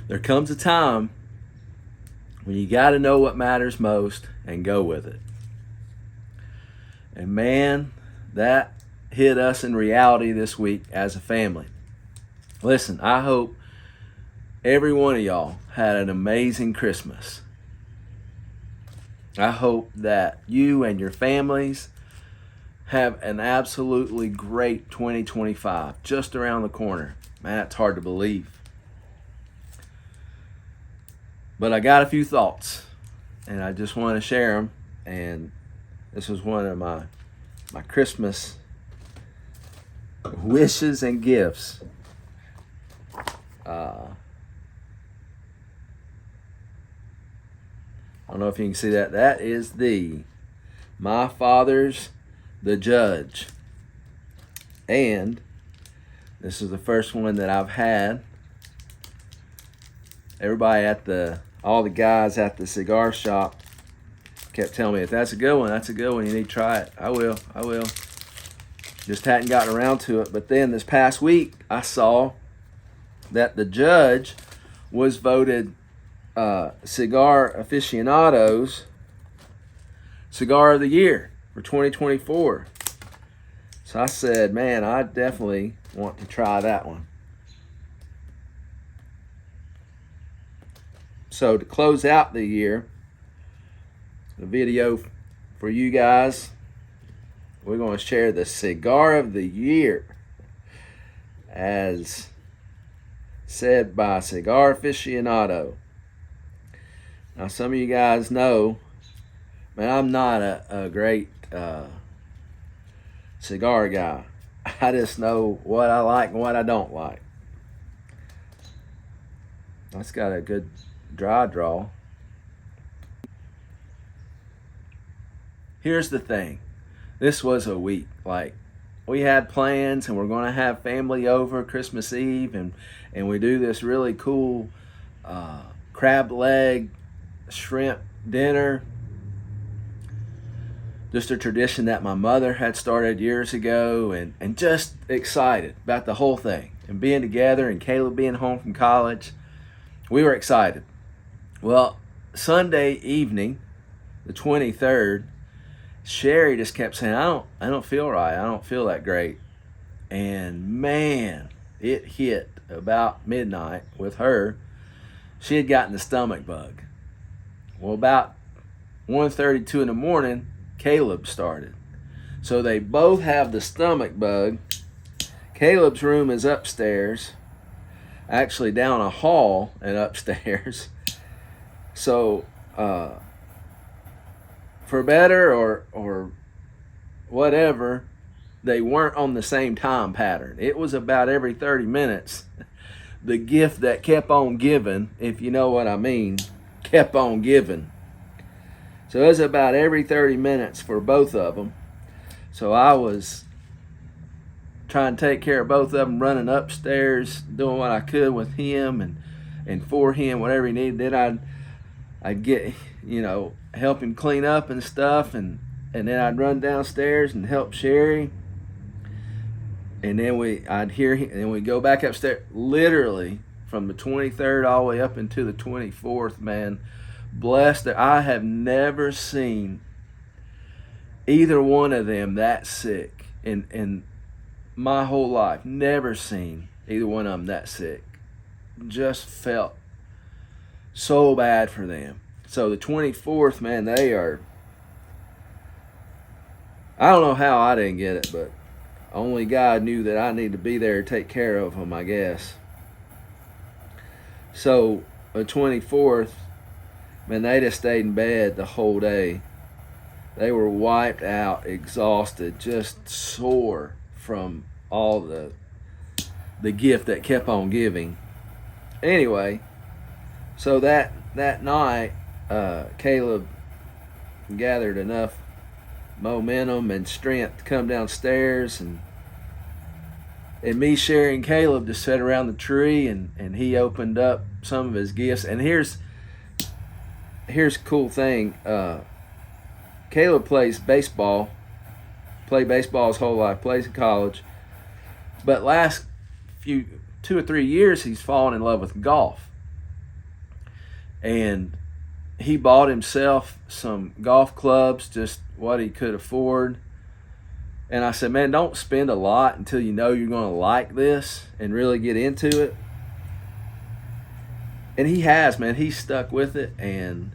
there comes a time when you got to know what matters most and go with it. And man, that hit us in reality this week as a family. Listen, I hope every one of y'all had an amazing Christmas. I hope that you and your families have an absolutely great 2025 just around the corner. Man, it's hard to believe. But I got a few thoughts, and I just want to share them. And this was one of my Christmas wishes and gifts. I don't know if you can see that. That is My Father's the Judge. And this is the first one that I've had. Everybody all the guys at the cigar shop kept telling me, if that's a good one, that's a good one. You need to try it. I will. Just hadn't gotten around to it. But then this past week, I saw that the Judge was voted Cigar Aficionado's Cigar of the Year for 2024. So I said, man, I definitely want to try that one. So to close out the year, the video for you guys, we're going to share the Cigar of the Year as said by Cigar Aficionado. Now some of you guys know, man, I'm not a great cigar guy. I just know what I like and what I don't like. That's got a good dry draw. Here's the thing. This was a week. Like, we had plans and we're going to have family over Christmas Eve, and we do this really cool crab leg shrimp dinner. Just a tradition that my mother had started years ago, and just excited about the whole thing and being together and Caleb being home from college. We were excited. Well, Sunday evening, the 23rd, Sherry just kept saying, I don't feel right. I don't feel that great. And man, it hit about midnight with her. She had gotten the stomach bug. Well, about 1:32 in the morning, Caleb started. So they both have the stomach bug. Caleb's room is upstairs, actually down a hall and upstairs. So for better or whatever, they weren't on the same time pattern. It was about every 30 minutes. The gift that kept on giving, if you know what I mean, kept on giving. So it was about every 30 minutes for both of them. So I was trying to take care of both of them, running upstairs, doing what I could with him and for him, whatever he needed. Then I'd get, help him clean up and stuff, and then I'd run downstairs and help Sherry. And then I'd hear him, and then we'd go back upstairs. Literally from the 23rd all the way up into the 24th, man. Blessed that I have never seen either one of them that sick in my whole life. Never seen either one of them that sick. Just felt so bad for them. So the 24th, man, they are, I don't know how I didn't get it, but only God knew that I need to be there to take care of them, I guess. So the 24th, man, they just stayed in bed the whole day. They were wiped out, exhausted, just sore from all the gift that kept on giving. Anyway, so that night, Caleb gathered enough momentum and strength to come downstairs, and me, Sherry, and Caleb just sat around the tree, and he opened up some of his gifts. And here's a cool thing. Caleb plays baseball, played baseball his whole life, plays in college, but last 2 or 3 years he's fallen in love with golf. And he bought himself some golf clubs, just what he could afford. And I said, man, don't spend a lot until you know you're going to like this and really get into it. And he has, man. He's stuck with it. And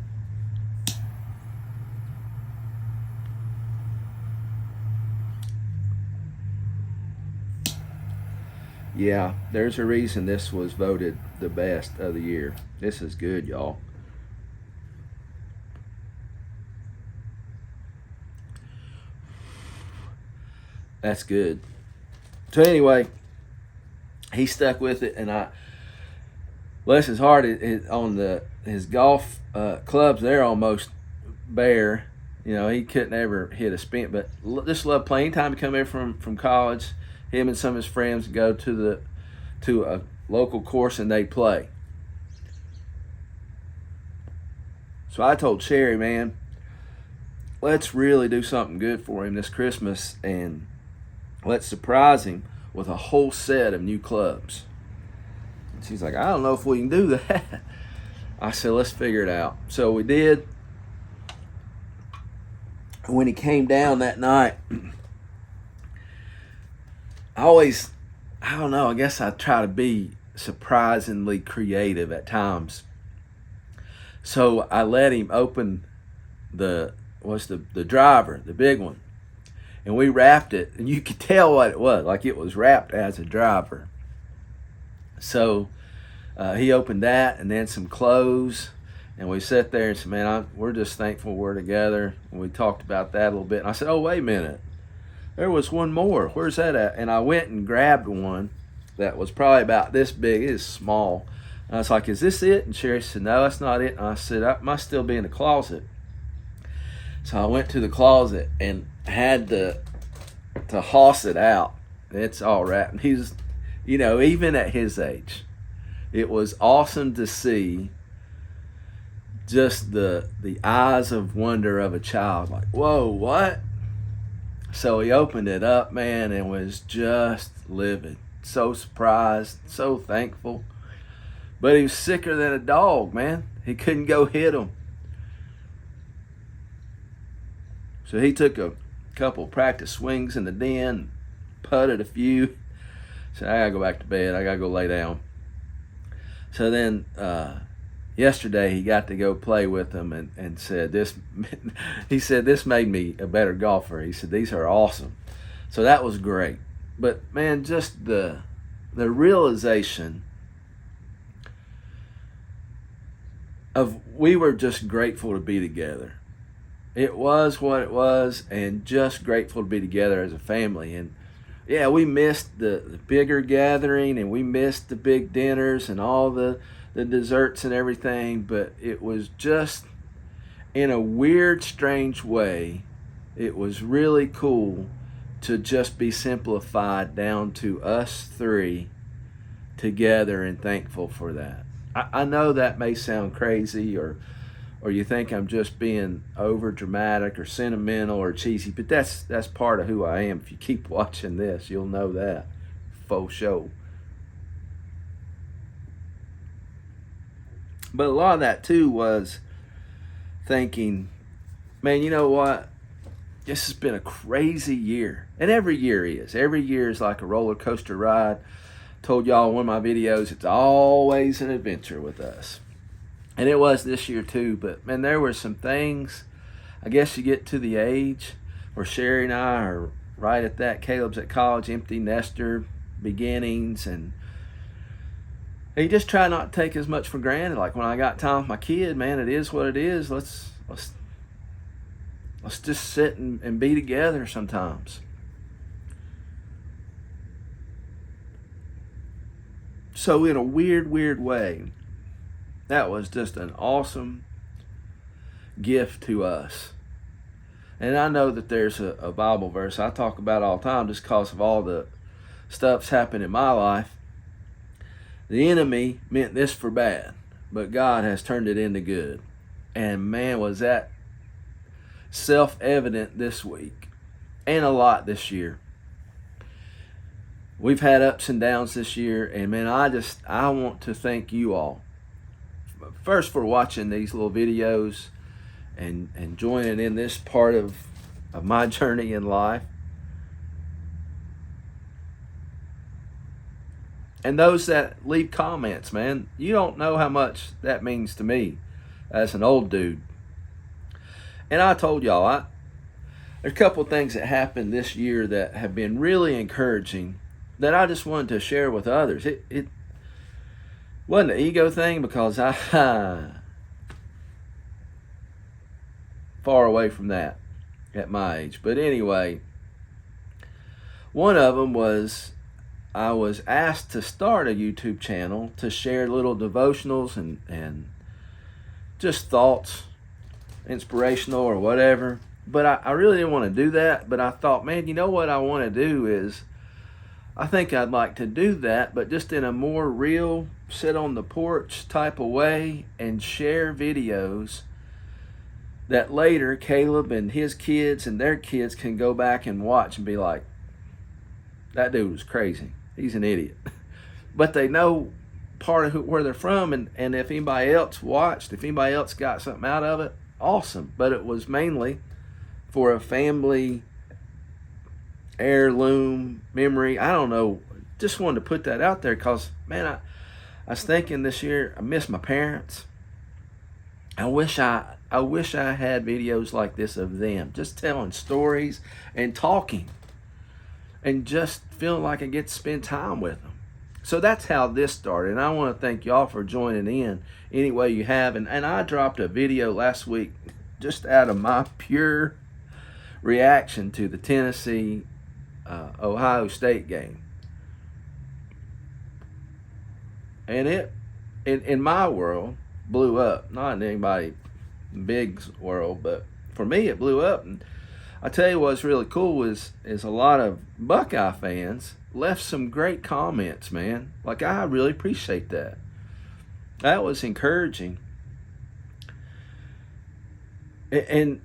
yeah, there's a reason this was voted the best of the year. This is good, y'all. That's good. So anyway, he stuck with it, and bless his heart, on his golf clubs, they're almost bare. You know, he couldn't ever hit a spin, but just loved playing. Anytime he come in from college, him and some of his friends go to a local course and they play. So I told Sherry, man, let's really do something good for him this Christmas, and let's surprise him with a whole set of new clubs. And she's like, I don't know if we can do that. I said, let's figure it out. So we did. When he came down that night, I don't know, I guess I try to be surprisingly creative at times. So I let him open the driver, the big one. And we wrapped it, and you could tell what it was, like it was wrapped as a driver. So he opened that, and then some clothes, and we sat there and said, man, we're just thankful we're together. And we talked about that a little bit. And I said, oh, wait a minute. There was one more. Where's that at? And I went and grabbed one that was probably about this big. It is small. And I was like, is this it? And Sherry said, no, that's not it. And I said, I must still be in the closet. So I went to the closet and had to hoss it out. It's all wrapped. And he's, you know, even at his age, it was awesome to see just the eyes of wonder of a child. Like, whoa, what? So he opened it up, man, and was just livid. So surprised, so thankful. But he was sicker than a dog, man. He couldn't go hit him. So he took a couple practice swings in the den, putted a few. Said, I gotta go back to bed. I gotta go lay down. So then yesterday he got to go play with them and said this. He said this made me a better golfer. He said these are awesome. So that was great. But man, just the realization of we were just grateful to be together. It was what it was, and just grateful to be together as a family. And yeah, we missed the bigger gathering, and we missed the big dinners and all the desserts and everything, but it was just, in a weird, strange way, it was really cool to just be simplified down to us three together and thankful for that. I know that may sound crazy, or you think I'm just being over dramatic or sentimental or cheesy, but that's part of who I am. If you keep watching this, you'll know that. Faux show. But a lot of that too was thinking, man, you know what? This has been a crazy year. And every year is. Every year is like a roller coaster ride. Told y'all in one of my videos, it's always an adventure with us. And it was this year too, but man, there were some things. I guess you get to the age where Sherry and I are right at that. Caleb's at college, empty nester beginnings, and you just try not to take as much for granted. Like when I got time with my kid, man, it is what it is. Let's just sit and be together sometimes. So in a weird way, that was just an awesome gift to us. And I know that there's a Bible verse I talk about all the time just because of all the stuff's happened in my life. The enemy meant this for bad, but God has turned it into good. And man, was that self-evident this week and a lot this year. We've had ups and downs this year, and man, I want to thank you all first for watching these little videos and joining in this part of my journey in life. And those that leave comments, man, you don't know how much that means to me as an old dude. And I told y'all, there's a couple of things that happened this year that have been really encouraging that I just wanted to share with others. It wasn't an ego thing, because I far away from that at my age. But anyway, one of them was I was asked to start a YouTube channel to share little devotionals and just thoughts, inspirational or whatever. But I really didn't want to do that. But I thought, man, you know what I want to do is, I think I'd like to do that, but just in a more real, sit on the porch type of way and share videos that later Caleb and his kids and their kids can go back and watch and be like, that dude was crazy. He's an idiot. But they know part of where they're from, and if anybody else watched, if anybody else got something out of it, awesome. But it was mainly for a family heirloom memory. I don't know. Just wanted to put that out there because, man, I was thinking this year, I miss my parents. I wish I had videos like this of them, just telling stories and talking and just feeling like I get to spend time with them. So that's how this started. And I want to thank y'all for joining in any way you have. And I dropped a video last week just out of my pure reaction to the Tennessee Ohio State game. And it, in my world, blew up. Not in anybody big's world, but for me it blew up. And I tell you what's really cool is a lot of Buckeye fans left some great comments, man. Like, I really appreciate that. That was encouraging. And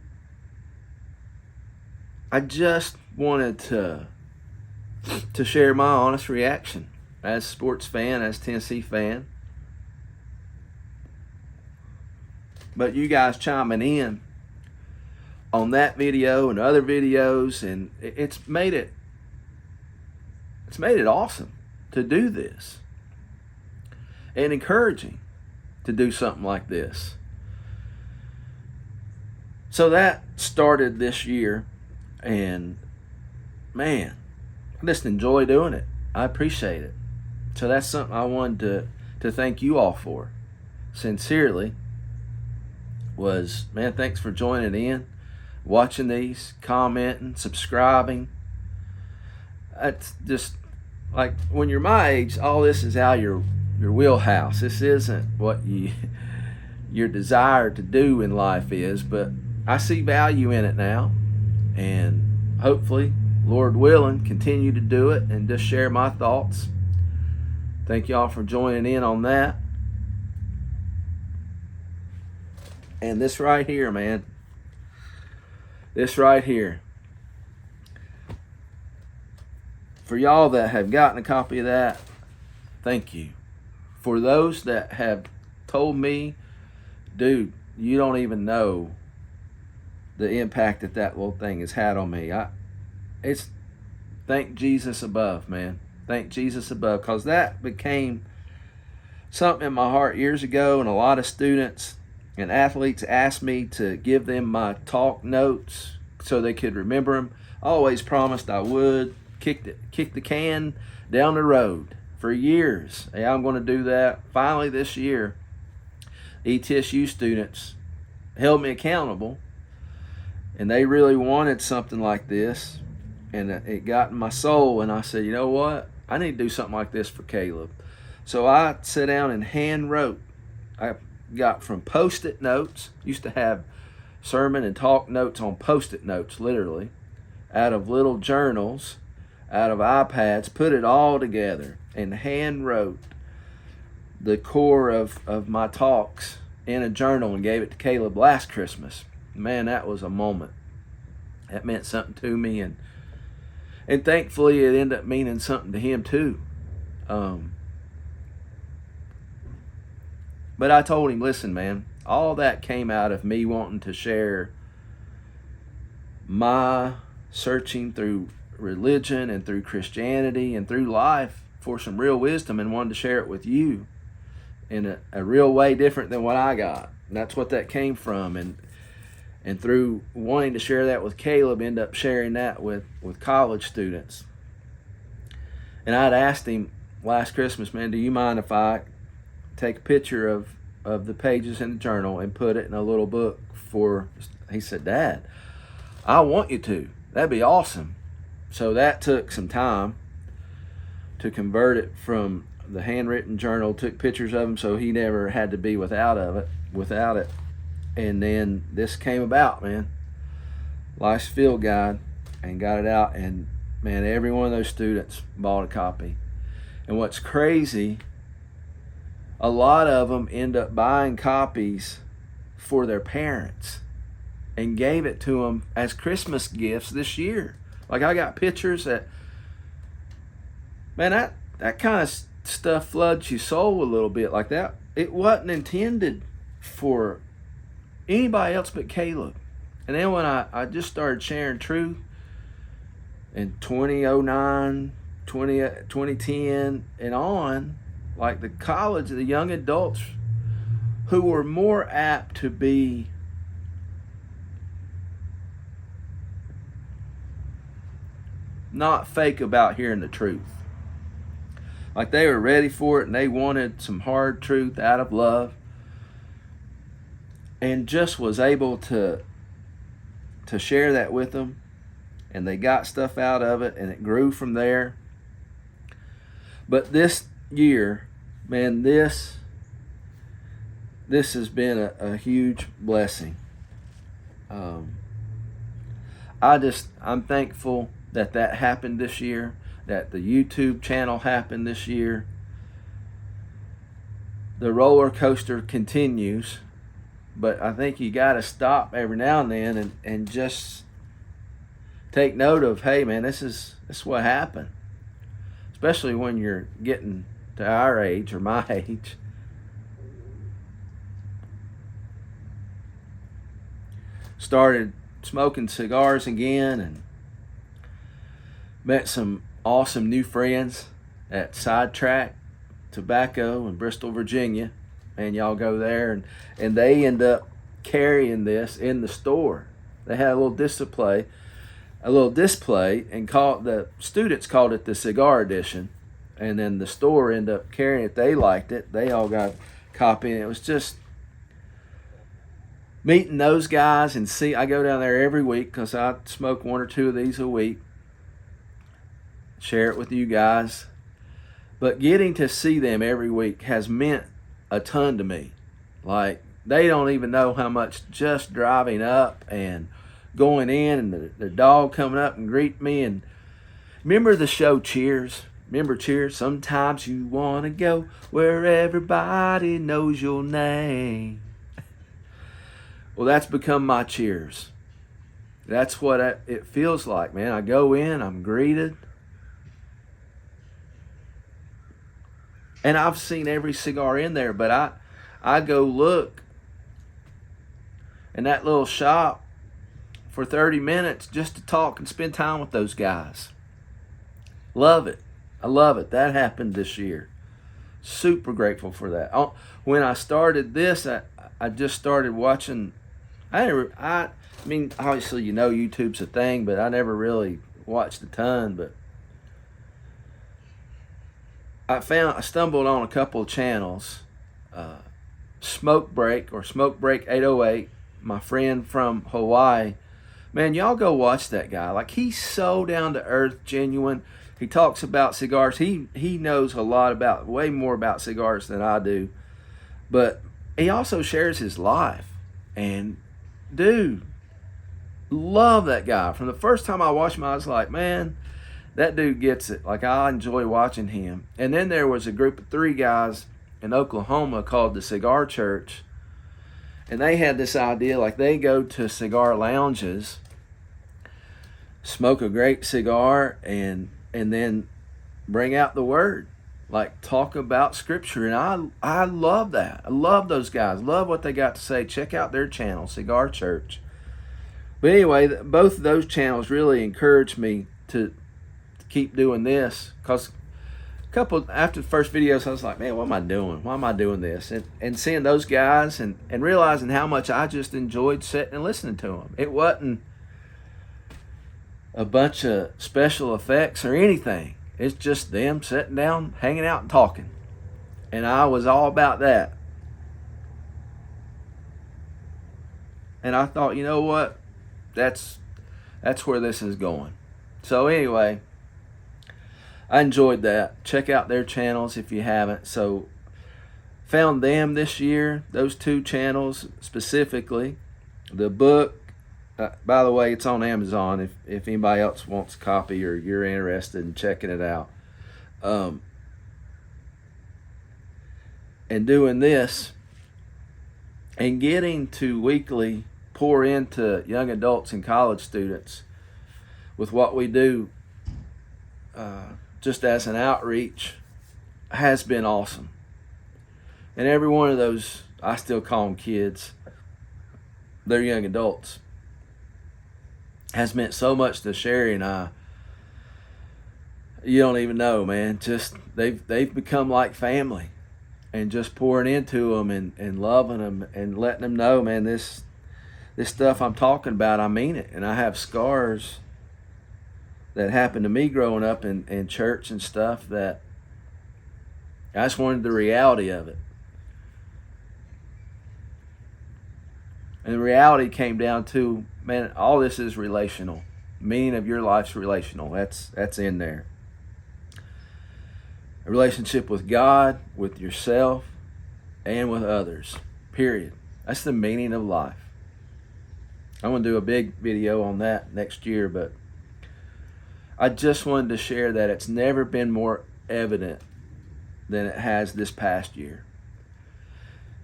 I just wanted to share my honest reaction as a sports fan, as a Tennessee fan. But you guys chiming in on that video and other videos, and it's made it awesome to do this and encouraging to do something like this. So that started this year, and man, I just enjoy doing it. I appreciate it. So that's something I wanted to thank you all for, sincerely. Was, man, thanks for joining in, watching these, commenting, subscribing. It's just like, when you're my age, all this is out your wheelhouse. This isn't what your desire to do in life is, but I see value in it now, and hopefully, Lord willing, continue to do it and just share my thoughts. Thank y'all for joining in on that. And this right here, man, this right here, for y'all that have gotten a copy of that, thank you. For those that have told me, dude, you don't even know the impact that little thing has had on me. It's thank Jesus above, man. Thank Jesus above, because that became something in my heart years ago, and a lot of students and athletes asked me to give them my talk notes so they could remember them. I always promised I would. Kick the can down the road for years. Hey, I'm going to do that. Finally this year, ETSU students held me accountable, and they really wanted something like this, and it got in my soul, and I said, you know what? I need to do something like this for Caleb. So I sat down and hand wrote. I got from Post-it notes, used to have sermon and talk notes on Post-it notes, literally, out of little journals, out of iPads, put it all together and hand wrote the core of my talks in a journal and gave it to Caleb last Christmas. Man, that was a moment. That meant something to me, and thankfully it ended up meaning something to him too. But I told him, listen, man, all that came out of me wanting to share my searching through religion and through Christianity and through life for some real wisdom, and wanted to share it with you in a real way different than what I got. And that's what that came from. And through wanting to share that with Caleb, end up sharing that with college students. And I'd asked him last Christmas, man, do you mind if I take a picture of the pages in the journal and put it in a little book for, he said, Dad, I want you to. That'd be awesome. So that took some time to convert it from the handwritten journal, took pictures of him so he never had to be without it. And then this came about, man. Life's Field Guide, and got it out, and man, every one of those students bought a copy. And what's crazy, a lot of them end up buying copies for their parents and gave it to them as Christmas gifts this year. Like, I got pictures that, man, that kind of stuff floods your soul a little bit like that. It wasn't intended for anybody else but Caleb. And then when I just started sharing truth in 2009, 2010 and on, like the college, the young adults who were more apt to be not fake about hearing the truth. Like, they were ready for it and they wanted some hard truth out of love, and just was able to share that with them, and they got stuff out of it, and it grew from there. But this year, man, this has been a huge blessing. I'm thankful that happened this year, that the YouTube channel happened this year. The roller coaster continues, but I think you got to stop every now and then and just take note of, hey man, this is what happened. Especially when you're getting to our age or my age. Started smoking cigars again, and met some awesome new friends at Sidetrack Tobacco in Bristol, Virginia. And y'all go there, and they end up carrying this in the store. They had a little display, and the students called it the Cigar Edition, and then the store ended up carrying it. They liked it. They all got a copy, and it was just meeting those guys. And I go down there every week because I smoke one or two of these a week. Share it with you guys. But getting to see them every week has meant a ton to me. Like, they don't even know how much just driving up and going in, and the dog coming up and greet me. And remember the show Cheers? Remember Cheers? Sometimes you want to go where everybody knows your name. Well, that's become my Cheers. That's what it feels like, man. I go in, I'm greeted. And I've seen every cigar in there, but I go look in that little shop for 30 minutes just to talk and spend time with those guys. Love it. I love it. That happened this year. Super grateful for that. When I started this, I just started watching. I mean, obviously, YouTube's a thing, but I never really watched a ton. But I stumbled on a couple of channels. Smoke Break 808, my friend from Hawaii. Man, y'all go watch that guy. Like, he's so down to earth, genuine. He talks about cigars. He knows a lot about, way more about cigars than I do. But he also shares his life. And dude, love that guy. From the first time I watched him, I was like, man, that dude gets it. Like, I enjoy watching him. And then there was a group of 3 guys in Oklahoma called the Cigar Church. And they had this idea, like, they go to cigar lounges, smoke a great cigar, and then bring out the word. like talk about scripture, and I love that. I love those guys. Love what they got to say. Check out their channel, Cigar Church. But anyway, both of those channels really encouraged me to keep doing this, because after the first videos, I was like, man, what am I doing? Why am I doing this? And seeing those guys and realizing how much I just enjoyed sitting and listening to them. It wasn't a bunch of special effects or anything. It's just them sitting down, hanging out and talking. And I was all about that. And I thought, you know what? That's where this is going. So anyway, I enjoyed that. Check out their channels if you haven't. So found them this year, those two channels specifically. The book, by the way, it's on Amazon if anybody else wants a copy or you're interested in checking it out. And doing this and getting to weekly pour into young adults and college students with what we do just as an outreach has been awesome. And every one of those, I still call them kids, they're young adults, has meant so much to Sherry and I. You don't even know, man. Just they've become like family, and just pouring into them and loving them and letting them know, man, this stuff I'm talking about, I mean it. And I have scars that happened to me growing up in church and stuff that I just wanted the reality of it. And the reality came down to, man, all this is relational. Meaning of your life's relational. That's in there. A relationship with God, with yourself, and with others. Period. That's the meaning of life. I'm going to do a big video on that next year, but I just wanted to share that it's never been more evident than it has this past year.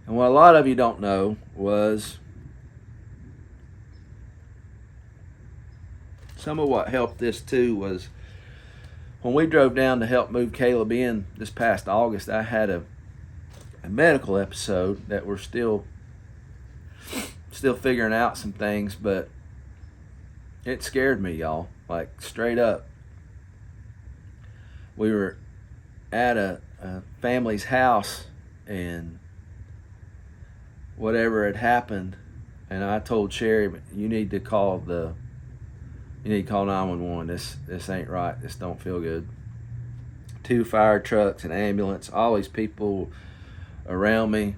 And what a lot of you don't know was some of what helped this too was when we drove down to help move Caleb in this past August, I had a medical episode that we're still figuring out some things, but it scared me, y'all. Like, straight up. We were at a family's house, and whatever had happened, and I told Sherry, you need to call 911. This ain't right. This don't feel good. 2 fire trucks, an ambulance, all these people around me,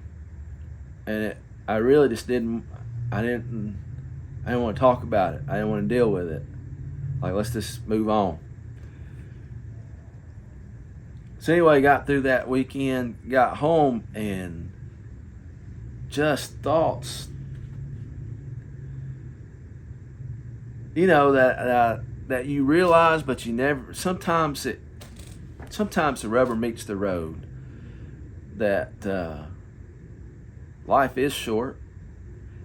and I really just didn't want to talk about it. I didn't want to deal with it. Like, let's just move on. So anyway, got through that weekend, got home, and just thoughts, you know, that you realize, but you never. Sometimes the rubber meets the road. That life is short,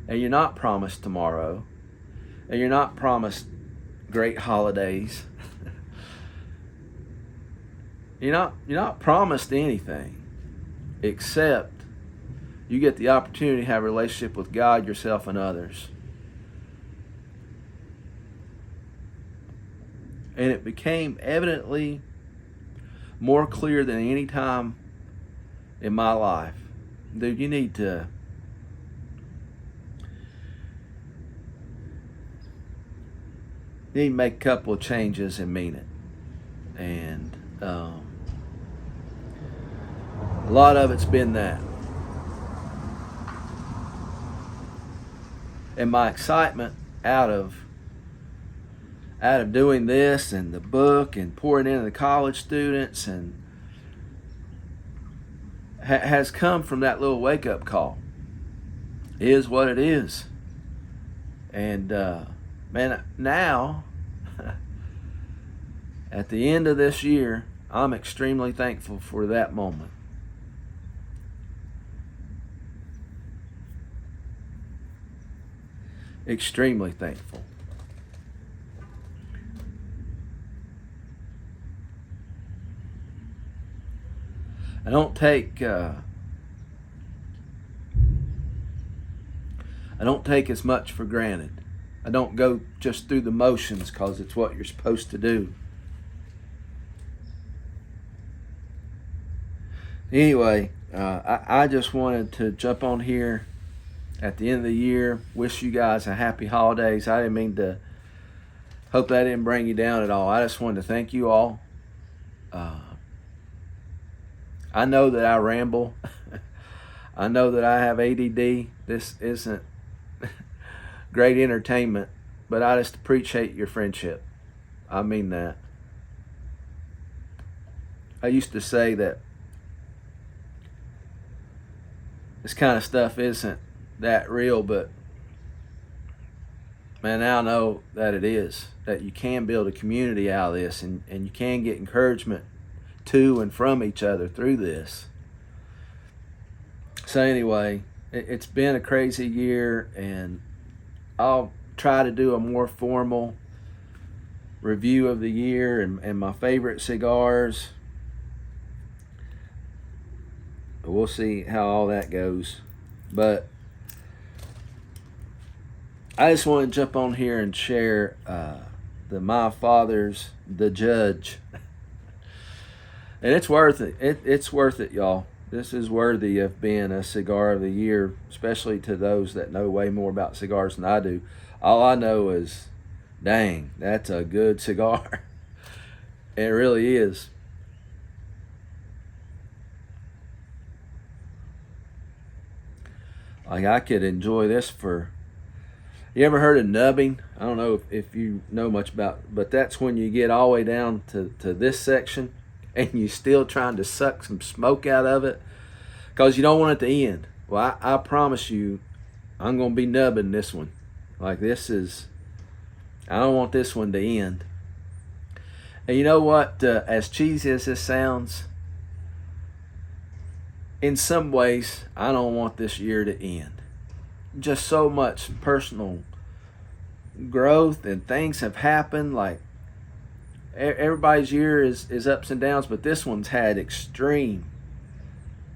and you're not promised tomorrow, and you're not promised great holidays. You're not promised anything, except you get the opportunity to have a relationship with God, yourself, and others. And it became evidently more clear than any time in my life. Dude, you need to make a couple of changes and mean it. And a lot of it's been that. And my excitement out of doing this and the book and pouring into the college students and has come from that little wake-up call. It is what it is. And man, now at the end of this year, I'm extremely thankful for that moment. Extremely thankful. I don't take as much for granted. I don't go just through the motions because it's what you're supposed to do. Anyway, I just wanted to jump on here at the end of the year, wish you guys a happy holidays. I didn't mean to, hope that didn't bring you down at all. I just wanted to thank you all. I know that I ramble. I know that I have ADD. This isn't great entertainment, but I just appreciate your friendship. I mean that. I used to say that this kind of stuff isn't that real, but man, now I know that it is, that you can build a community out of this, and you can get encouragement to and from each other through this. So anyway, it's been a crazy year, and I'll try to do a more formal review of the year and my favorite cigars. We'll see how all that goes. But I just want to jump on here and share my father's The Judge. And it's worth it. It's worth it, y'all. This is worthy of being a cigar of the year, especially to those that know way more about cigars than I do. All I know is, dang, that's a good cigar. It really is. Like, I could enjoy this for... You ever heard of nubbing? I don't know if you know much about, but that's when you get all the way down to this section and you still trying to suck some smoke out of it because you don't want it to end. Well, I promise you, I'm going to be nubbing this one. Like, this is... I don't want this one to end. And you know what? As cheesy as this sounds, in some ways, I don't want this year to end. Just so much personal growth and things have happened. Like, everybody's year is ups and downs, but this one's had extreme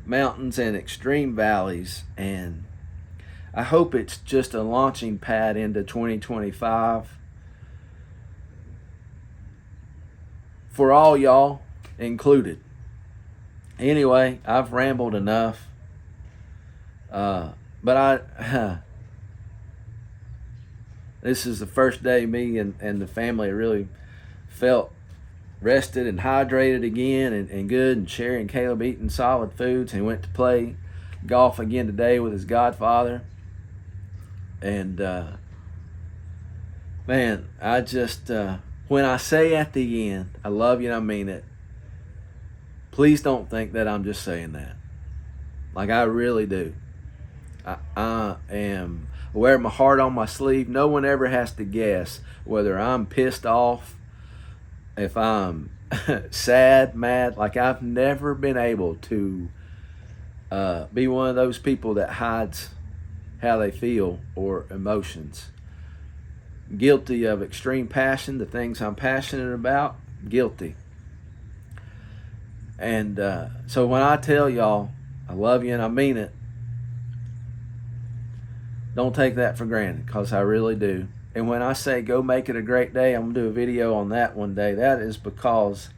mountains and extreme valleys, and I hope it's just a launching pad into 2025 for all y'all included. Anyway, I've rambled enough. But this is the first day me and the family really felt rested and hydrated again and good, and Sherry and Caleb eating solid foods, and he went to play golf again today with his godfather. And man, I just, when I say at the end, I love you and I mean it, please don't think that I'm just saying that. Like, I really do. I am wearing my heart on my sleeve. No one ever has to guess whether I'm pissed off, if I'm sad, mad. Like, I've never been able to be one of those people that hides how they feel or emotions. Guilty of extreme passion, the things I'm passionate about, guilty. And so when I tell y'all I love you and I mean it, don't take that for granted, because I really do. And when I say go make it a great day, I'm going to do a video on that one day. That is because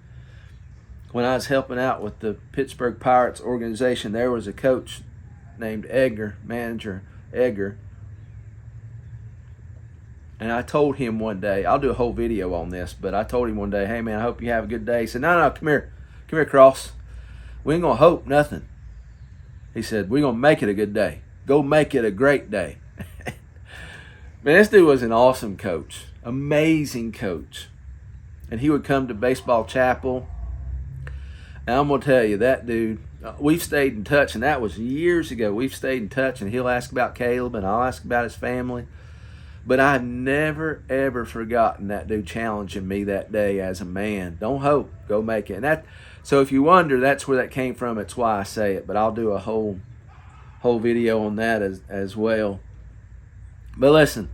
when I was helping out with the Pittsburgh Pirates organization, there was a coach named Edgar, manager Edgar. And I told him one day, I'll do a whole video on this, but I told him one day, hey man, I hope you have a good day. He said, no, come here, Cross. We ain't going to hope nothing. He said, we're going to make it a good day. Go make it a great day. Man, this dude was an awesome coach, amazing coach. And he would come to baseball chapel. And I'm going to tell you, that dude, we've stayed in touch, and that was years ago. We've stayed in touch, and he'll ask about Caleb, and I'll ask about his family. But I've never, ever forgotten that dude challenging me that day as a man. Don't hope, go make it. And so if you wonder, that's where that came from. It's why I say it. But I'll do a whole video on that as well. But listen,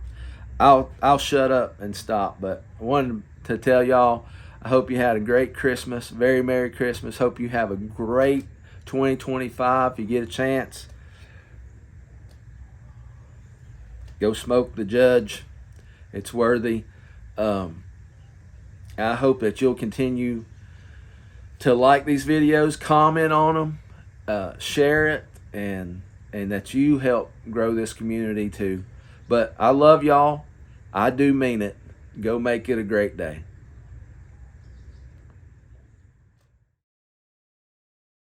I'll shut up and stop. But I wanted to tell y'all, I hope you had a great Christmas. Very Merry Christmas. Hope you have a great 2025, if you get a chance, go smoke the Judge. It's worthy. I hope that you'll continue to like these videos, comment on them, share it, and that you help grow this community too. But I love y'all. I do mean it. Go make it a great day.